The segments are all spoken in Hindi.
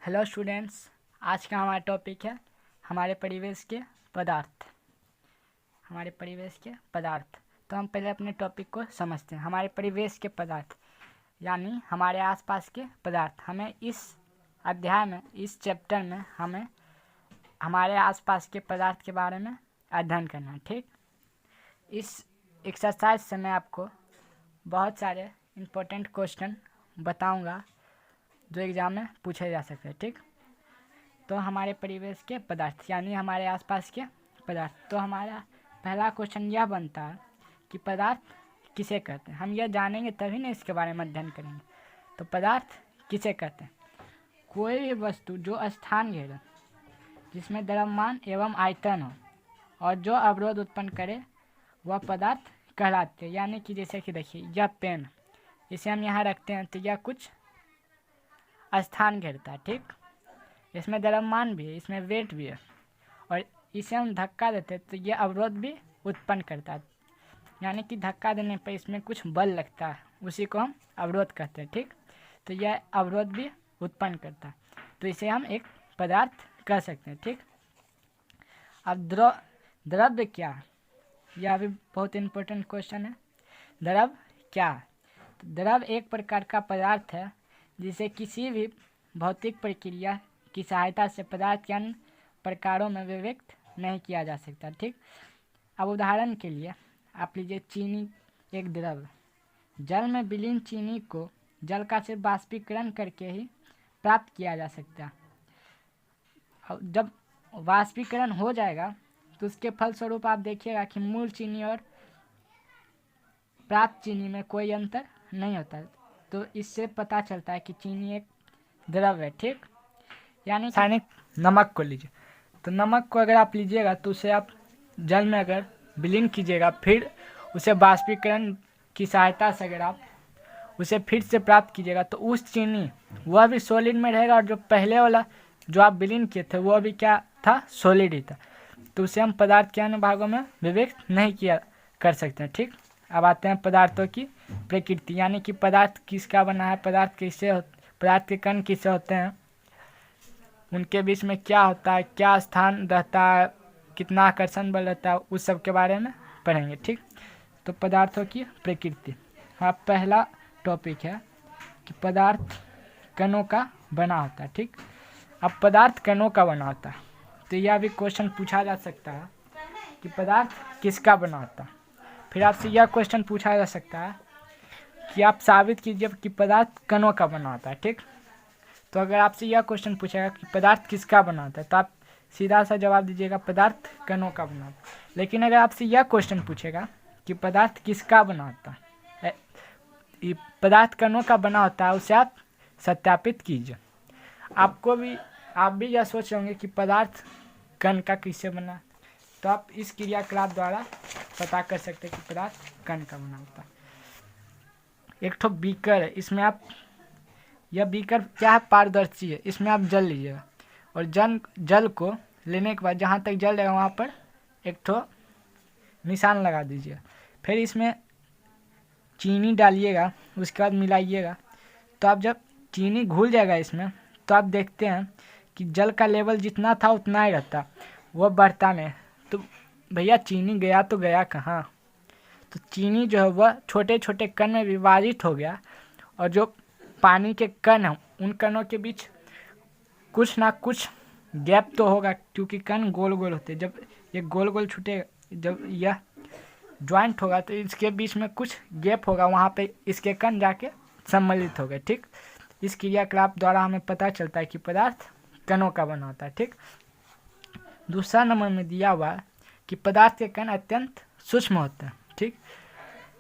हेलो स्टूडेंट्स, आज का हमारा टॉपिक है हमारे परिवेश के पदार्थ। हमारे परिवेश के पदार्थ। तो हम पहले अपने टॉपिक को समझते हैं। हमारे परिवेश के पदार्थ यानी हमारे आसपास के पदार्थ। हमें इस अध्याय में, इस चैप्टर में हमें हमारे आसपास के पदार्थ के बारे में अध्ययन करना है। ठीक, इस एक्सरसाइज से मैं आपको बहुत सारे इम्पोर्टेंट क्वेश्चन बताऊंगा जो एग्ज़ाम में पूछे जा सकते हैं। ठीक, तो हमारे परिवेश के पदार्थ यानी हमारे आसपास के पदार्थ। तो हमारा पहला क्वेश्चन यह बनता है कि पदार्थ किसे कहते हैं। हम यह जानेंगे तभी ना इसके बारे में अध्ययन करेंगे। तो पदार्थ किसे कहते हैं? कोई भी वस्तु जो स्थान घेरे, जिसमें द्रव्यमान एवं आयतन हो और जो अवरोध उत्पन्न करे वह पदार्थ कहलाते हैं। यानी कि जैसे कि देखिए, यह पेन, इसे हम यहाँ रखते हैं तो यह कुछ स्थान घेरता है। ठीक, इसमें द्रव्यमान भी है, इसमें वेट भी है, और इसे हम धक्का देते हैं तो यह अवरोध भी उत्पन्न करता है। यानी कि धक्का देने पर इसमें कुछ बल लगता है, उसी को हम अवरोध कहते हैं। ठीक, तो यह अवरोध भी उत्पन्न करता है, तो इसे हम एक पदार्थ कह सकते हैं। ठीक, अब द्रव्य क्या है? यह भी बहुत इम्पोर्टेंट क्वेश्चन है। द्रव्य क्या है? तो द्रव्य एक प्रकार का पदार्थ है जिसे किसी भी भौतिक प्रक्रिया की सहायता से पदार्थ के अन्य प्रकारों में व्यक्त नहीं किया जा सकता। ठीक, अब उदाहरण के लिए आप लीजिए, चीनी एक द्रव्य। जल में विलीन चीनी को जल का सिर्फ वाष्पीकरण करके ही प्राप्त किया जा सकता है। और जब वाष्पीकरण हो जाएगा तो उसके फलस्वरूप आप देखिएगा कि मूल चीनी और प्राप्त चीनी में कोई अंतर नहीं होता। तो इससे पता चलता है कि चीनी एक द्रव्य है। ठीक, यानी रासायनिक नमक को लीजिए, तो नमक को अगर आप लीजिएगा तो उसे आप जल में अगर विलीन कीजिएगा, फिर उसे वाष्पीकरण की सहायता से अगर आप उसे फिर से प्राप्त कीजिएगा तो उस चीनी वह भी सॉलिड में रहेगा, और जो पहले वाला जो आप विलीन किए थे वह भी क्या था? सॉलिड ही था। तो उसे हम पदार्थ के अन्य भागों में विभक्त नहीं किया कर सकते हैं। ठीक, अब आते हैं पदार्थों की प्रकृति, यानी कि पदार्थ किसका बना है, पदार्थ के कण किससे होते हैं, उनके बीच में क्या होता है, क्या स्थान रहता है, कितना आकर्षण बल रहता है, उस सब के बारे में पढ़ेंगे। ठीक, तो पदार्थों की प्रकृति। हाँ, पहला टॉपिक है कि पदार्थ कणों का बना होता है। ठीक, अब पदार्थ कणों का बना होता है तो यह भी क्वेश्चन पूछा जा सकता है कि पदार्थ किसका बना होता है। फिर आपसे यह क्वेश्चन पूछा जा सकता है कि आप साबित कीजिए कि पदार्थ कणों का बना होता है। ठीक, तो अगर आपसे यह क्वेश्चन पूछेगा कि पदार्थ किसका बना होता है तो आप सीधा सा जवाब दीजिएगा पदार्थ कणों का बना होता है। लेकिन अगर आपसे यह क्वेश्चन पूछेगा कि पदार्थ किसका बना होता है, ये पदार्थ कणों का बना होता है, उसे आप सत्यापित कीजिए। आप भी यह सोच रहे होंगे कि पदार्थ कण का किससे बना है, तो आप इस क्रियाकलाप द्वारा पता कर सकते हैं कि पदार्थ कण का बना होता है। एक ठो बीकर है, इसमें आप, यह बीकर क्या है? पारदर्शी है। इसमें आप जल लीजिएगा और जल को लेने के बाद जहाँ तक जल रहेगा वहाँ पर एक ठो निशान लगा दीजिएगा। फिर इसमें चीनी डालिएगा, उसके बाद मिलाइएगा। तो आप जब चीनी घुल जाएगा इसमें तो आप देखते हैं कि जल का लेवल जितना था उतना ही रहता, वह बढ़ता नहीं। तो भैया चीनी गया तो गया कहाँ? तो चीनी जो है वह छोटे छोटे कण में विभाजित हो गया, और जो पानी के कण हैं उन कणों के बीच कुछ ना कुछ गैप तो होगा, क्योंकि कण गोल गोल होते हैं। जब ये गोल गोल छूटेगा, जब यह ज्वाइंट होगा तो इसके बीच में कुछ गैप होगा, वहाँ पे इसके कण जाके सम्मिलित हो गए। ठीक, इस क्रियाकलाप द्वारा हमें पता चलता है कि पदार्थ कणों का बना होता है। ठीक, दूसरा नंबर में दिया हुआ है कि पदार्थ के कण अत्यंत सूक्ष्म होते हैं। ठीक,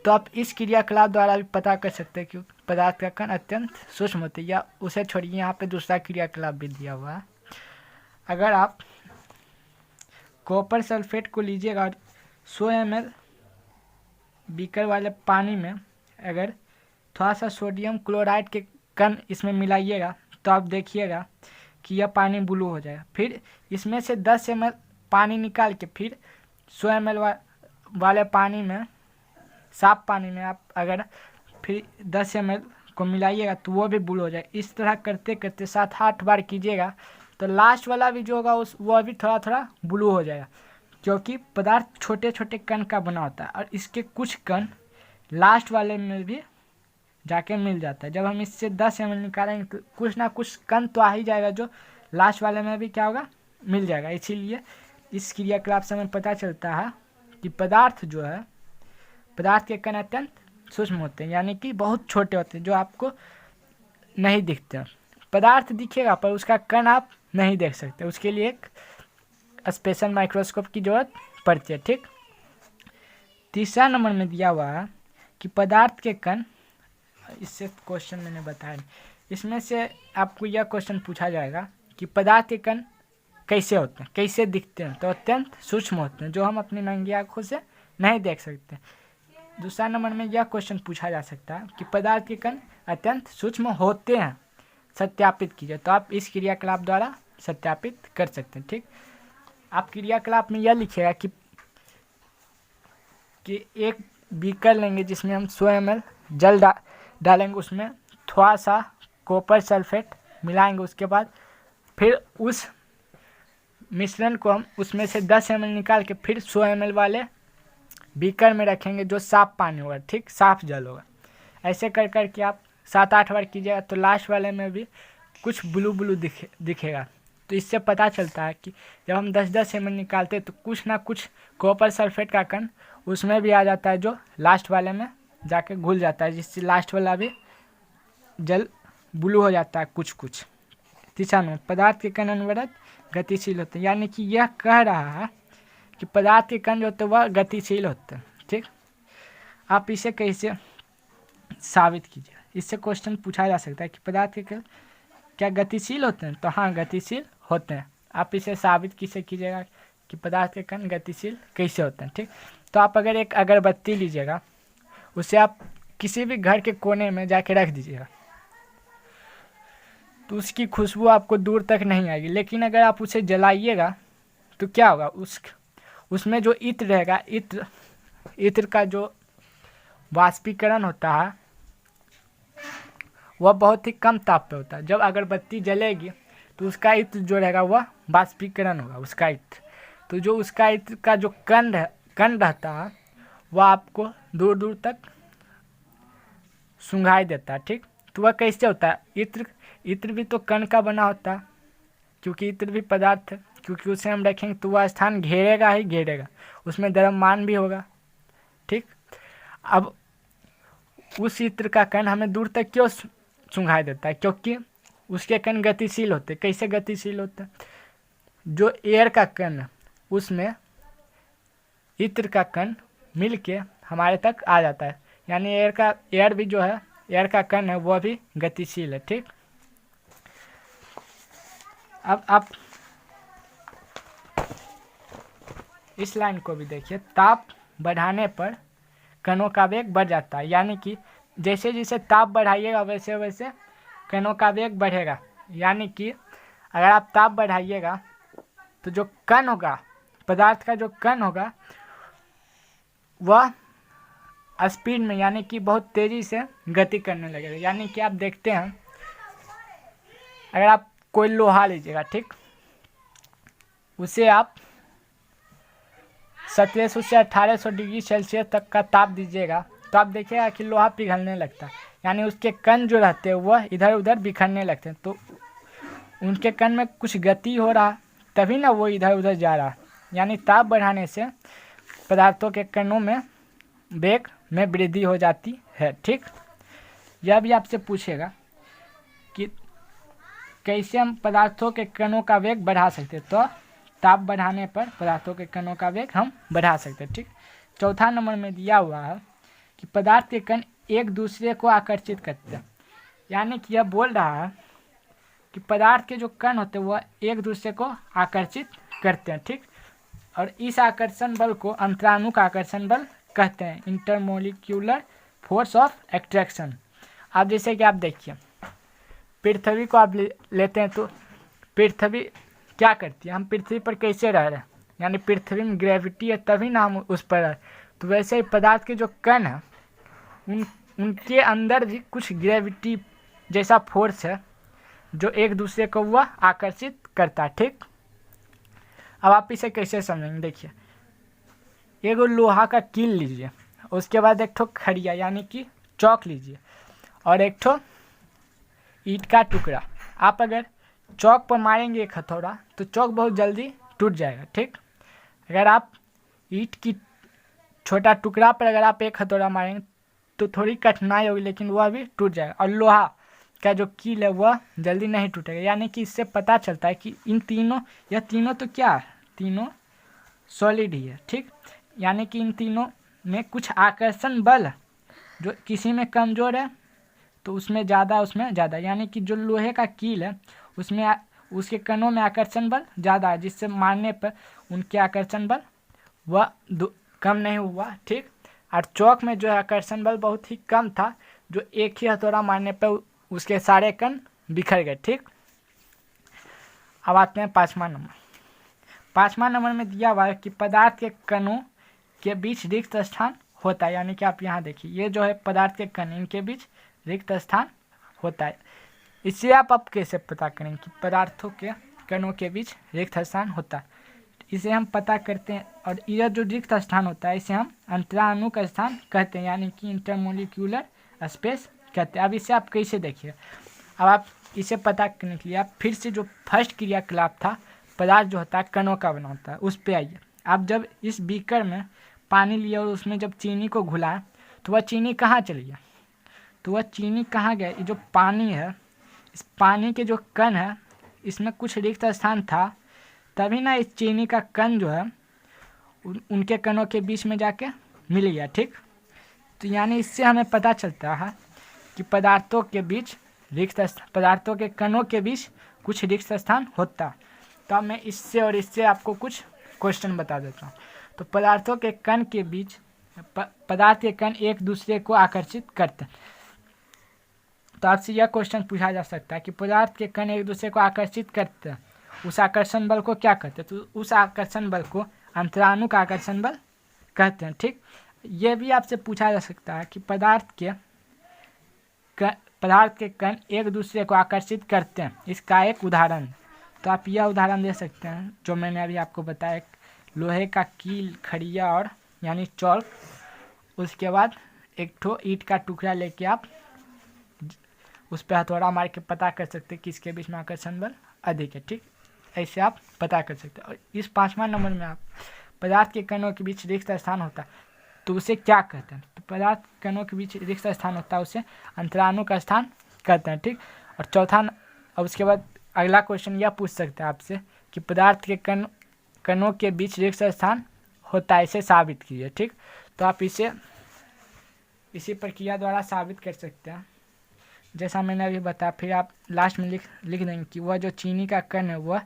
तो आप इस क्रियाकलाप द्वारा भी पता कर सकते हैं कि पदार्थ का कण अत्यंत सूक्ष्म होते हैं, या उसे छोड़िए, यहाँ पे दूसरा क्रियाकलाप भी दिया हुआ है। अगर आप कॉपर सल्फेट को लीजिएगा और 100 ml बीकर वाले पानी में अगर थोड़ा सा सोडियम क्लोराइड के कण इसमें मिलाइएगा तो आप देखिएगा कि यह पानी ब्लू हो जाएगा। फिर इसमें से 10 ml पानी निकाल के फिर 100 ml वाले पानी में, साफ पानी में आप अगर फिर 10 ml को मिलाइएगा तो वो भी ब्लू हो जाएगा। इस तरह करते करते 7-8 बार कीजिएगा तो लास्ट वाला भी जो होगा वह भी थोड़ा थोड़ा ब्लू हो जाएगा, क्योंकि पदार्थ छोटे छोटे कण का बना होता है और इसके कुछ कण लास्ट वाले में भी जाके मिल जाता है। जब हम इससे 10 ml निकालेंगे तो कुछ ना कुछ कण तो आ ही जाएगा जो लास्ट वाले में भी क्या होगा, मिल जाएगा। इसीलिए इस क्रियाकलाप से हमें पता चलता है कि पदार्थ जो है, पदार्थ के कण अत्यंत सूक्ष्म होते हैं, यानी कि बहुत छोटे होते हैं जो आपको नहीं दिखते। पदार्थ दिखेगा पर उसका कण आप नहीं देख सकते, उसके लिए एक स्पेशल माइक्रोस्कोप की जरूरत पड़ती है। ठीक, तीसरा नंबर में दिया हुआ है कि पदार्थ के कण, इससे क्वेश्चन मैंने बताया, इसमें से आपको यह क्वेश्चन पूछा जाएगा कि पदार्थ के कण कैसे होते हैं, कैसे दिखते हैं, तो अत्यंत सूक्ष्म होते हैं जो हम अपनी नंगी आंखों से नहीं देख सकते। दूसरा नंबर में यह क्वेश्चन पूछा जा सकता है कि पदार्थ के कण अत्यंत सूक्ष्म होते हैं, सत्यापित कीजिए। तो आप इस क्रियाकलाप द्वारा सत्यापित कर सकते हैं। ठीक, आप क्रियाकलाप में यह लिखिएगा कि एक बीकर लेंगे जिसमें हम 100 ml जल डालेंगे, उसमें थोड़ा सा कॉपर सल्फेट मिलाएंगे, उसके बाद फिर उस मिश्रण को हम उसमें से 10 ml निकाल के फिर 100 ml वाले बीकर में रखेंगे जो साफ पानी होगा, ठीक, साफ जल होगा। ऐसे कर कर के आप 7-8 बार कीजिएगा तो लास्ट वाले में भी कुछ ब्लू ब्लू दिखेगा। तो इससे पता चलता है कि जब हम 10-10 ml निकालते हैं तो कुछ ना कुछ कॉपर सल्फेट का कण उसमें भी आ जाता है जो लास्ट वाले में जाके घुल जाता है, जिससे लास्ट वाला भी जल ब्लू हो जाता है कुछ कुछ। तीसरा नंबर, पदार्थ के कण अनवरत गतिशील होते हैं, यानी कि यह कह रहा है कि पदार्थ के कण जो होते हैं वह गतिशील होते हैं। ठीक, आप इसे कैसे साबित कीजिए, इससे क्वेश्चन पूछा जा सकता है कि पदार्थ के कण क्या गतिशील होते हैं, तो हाँ गतिशील होते हैं। आप इसे साबित किसे कीजिएगा कि पदार्थ के कण गतिशील कैसे होते हैं। ठीक, तो आप अगर एक अगरबत्ती लीजिएगा, उसे आप किसी भी घर के कोने में जाके रख दीजिएगा तो उसकी खुशबू आपको दूर तक नहीं आएगी, लेकिन अगर आप उसे जलाइएगा तो क्या होगा, उसमें जो इत्र रहेगा, इत्र का जो वाष्पीकरण होता है वह बहुत ही कम ताप पे होता है। जब अगरबत्ती जलेगी तो उसका इत्र जो रहेगा वह वाष्पीकरण होगा, उसका इत्र। तो जो उसका इत्र का जो कण रहता है वह आपको दूर दूर तक सुंघाई देता है। ठीक, तो वह कैसे होता है, इत्र भी तो कण का बना होता है, क्योंकि इत्र भी पदार्थ है, क्योंकि उसे हम रखेंगे तो वह स्थान घेरेगा ही घेरेगा, उसमें द्रव्यमान भी होगा। ठीक, अब उस इत्र का कण हमें दूर तक क्यों सुंघाई देता है, क्योंकि उसके कण गतिशील होते। कैसे गतिशील होते हैं, जो एयर का कण उसमें इत्र का कण मिल के हमारे तक आ जाता है, यानी एयर भी जो है, एयर का कण है वह भी गतिशील है। ठीक, अब आप इस लाइन को भी देखिए, ताप बढ़ाने पर कणों का वेग बढ़ जाता है, यानी कि जैसे जैसे ताप बढ़ाइएगा वैसे वैसे कणों का वेग बढ़ेगा। यानी कि अगर आप ताप बढ़ाइएगा तो जो कण होगा, पदार्थ का जो कण होगा वह स्पीड में, यानी कि बहुत तेज़ी से गति करने लगेगा। यानी कि आप देखते हैं, अगर आप कोई लोहा लीजिएगा, ठीक, उसे आप 1700 से 1800 डिग्री सेल्सियस तक का ताप दीजिएगा तो आप देखिएगा कि लोहा पिघलने लगता है, यानी उसके कण जो रहते हैं वह इधर उधर बिखरने लगते हैं। तो उनके कण में कुछ गति हो रहा, तभी ना वो इधर उधर जा रहा। यानी ताप बढ़ाने से पदार्थों के कणों में वेग में वृद्धि हो जाती है। ठीक, यह भी आपसे पूछेगा कि कैसे हम पदार्थों के कणों का वेग बढ़ा सकते हैं, तो ताप बढ़ाने पर पदार्थों के कणों का वेग हम बढ़ा सकते हैं। ठीक, चौथा नंबर में दिया हुआ है कि पदार्थ के कण एक दूसरे को आकर्षित करते हैं, यानी कि यह बोल रहा है कि पदार्थ के जो कण होते हैं वह एक दूसरे को आकर्षित करते हैं। ठीक, और इस आकर्षण बल को अंतरानुक आकर्षण बल कहते हैं, इंटरमोलिक्यूलर फोर्स ऑफ एट्रैक्शन। अब जैसे कि आप देखिए, पृथ्वी को आप लेते हैं तो पृथ्वी क्या करती है, हम पृथ्वी पर कैसे रह रहे हैं, यानी पृथ्वी में ग्रेविटी है तभी ना हम उस पर रह। तो वैसे ही पदार्थ के जो कण हैं उनके अंदर भी कुछ ग्रेविटी जैसा फोर्स है जो एक दूसरे को वह आकर्षित करता है। ठीक, अब आप इसे कैसे समझेंगे, देखिए एगो लोहा का कील लीजिए, उसके बाद एक ठो खड़िया यानी कि चौक लीजिए और एक ठो ईंट का टुकड़ा। आप अगर चौक पर मारेंगे एक हथौड़ा तो चौक बहुत जल्दी टूट जाएगा। ठीक, अगर आप ईंट की छोटा टुकड़ा पर अगर आप एक हथौड़ा मारेंगे तो थोड़ी कठिनाई होगी, लेकिन वह भी टूट जाएगा। और लोहा का जो कील है वह जल्दी नहीं टूटेगा। यानी कि इससे पता चलता है कि इन तीनों, यह तीनों तो क्या है, तीनों सॉलिड ही है। ठीक, यानी कि इन तीनों में कुछ आकर्षण बल है, जो किसी में कमज़ोर है तो उसमें ज़्यादा, उसमें ज़्यादा। यानी कि जो लोहे का कील है उसमें उसके कणों में आकर्षण बल ज़्यादा है, जिससे मारने पर उनके आकर्षण बल वह कम नहीं हुआ। ठीक, और चौक में जो आकर्षण बल बहुत ही कम था, जो एक ही हथौड़ा मारने पर उसके सारे कण बिखर गए। ठीक, अब आते हैं 5वां नंबर। 5वां नंबर में दिया हुआ है कि पदार्थ के कणों के बीच रिक्त स्थान होता है। यानी कि आप यहाँ देखिए, ये जो है पदार्थ के कण, इनके बीच रिक्त स्थान होता है। इससे आप अब कैसे पता करेंगे कि पदार्थों के कणों के बीच रिक्त स्थान होता है, इसे हम पता करते हैं। और यह जो रिक्त स्थान होता है इसे हम अंतराणु का स्थान कहते हैं, यानी कि इंटरमोलिक्यूलर स्पेस कहते हैं। अब इसे आप कैसे देखिए, अब आप इसे पता करने के लिए आप फिर से जो फर्स्ट क्रियाकलाप था, पदार्थ जो होता है कणों का बना होता है, उस पर आइए। आप जब इस बीकर में पानी लिया और उसमें जब चीनी को घुलाएं तो वह चीनी कहाँ चली गई, तो वह चीनी कहाँ गया, ये जो पानी है, इस पानी के जो कण है इसमें कुछ रिक्त स्थान था, तभी ना इस चीनी का कण जो है उनके कणों के बीच में जाके मिल गया। ठीक, तो यानी इससे हमें पता चलता है कि पदार्थों के कणों के बीच कुछ रिक्त स्थान होता है। तो अब मैं इससे और इससे आपको कुछ क्वेश्चन बता देता हूँ। तो पदार्थों के कण के बीच पदार्थ के कण एक दूसरे को आकर्षित करते हैं। तो आपसे यह क्वेश्चन पूछा जा सकता है कि पदार्थ के कण एक दूसरे को आकर्षित करते हैं, उस आकर्षण बल को क्या कहते हैं, तो उस आकर्षण बल को अंतराणु का आकर्षण बल कहते हैं। ठीक, यह भी आपसे पूछा जा सकता है कि पदार्थ के कण एक दूसरे को आकर्षित करते हैं, इसका एक उदाहरण। तो आप यह उदाहरण दे सकते हैं जो मैंने अभी आपको बताया, लोहे का कील, खड़िया और यानी चौक, उसके बाद एक ठो ईंट का टुकड़ा लेके आप उस पर हथौड़ा मार के पता कर सकते हैं कि इसके बीच में आकर्षण बल अधिक है। ठीक, ऐसे आप पता कर सकते हैं। और इस 5वां नंबर में आप पदार्थ के कणों के बीच रिक्त स्थान होता है तो उसे क्या कहते हैं, तो पदार्थ कणों के बीच रिक्त स्थान होता है उसे अंतराणु का स्थान कहते हैं। ठीक, और चौथा, और उसके बाद अगला क्वेश्चन यह पूछ सकते हैं आपसे कि पदार्थ के कणों के बीच रिक्त स्थान होता है, इसे साबित कीजिए। ठीक, तो आप इसी प्रक्रिया द्वारा साबित कर सकते हैं जैसा मैंने अभी बताया। फिर आप लास्ट में लिख देंगे कि वह जो चीनी का कण है वह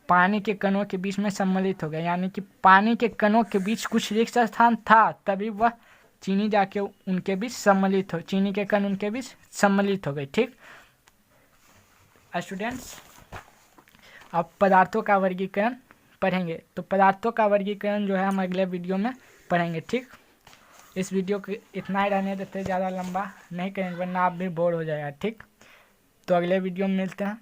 पानी के कणों के बीच में सम्मिलित हो गया, यानी कि पानी के कणों के बीच कुछ रिक्त स्थान था, तभी वह चीनी जाके उनके बीच सम्मिलित हो, चीनी के कण उनके बीच सम्मिलित हो गए। ठीक, स्टूडेंट्स अब पदार्थों का वर्गीकरण पढ़ेंगे। तो पदार्थों का वर्गीकरण जो है हम अगले वीडियो में पढ़ेंगे। ठीक, इस वीडियो को इतना ही रहने देते, ज़्यादा लंबा नहीं करेंगे वरना आप भी बोर हो जाएगा। ठीक, तो अगले वीडियो में मिलते हैं।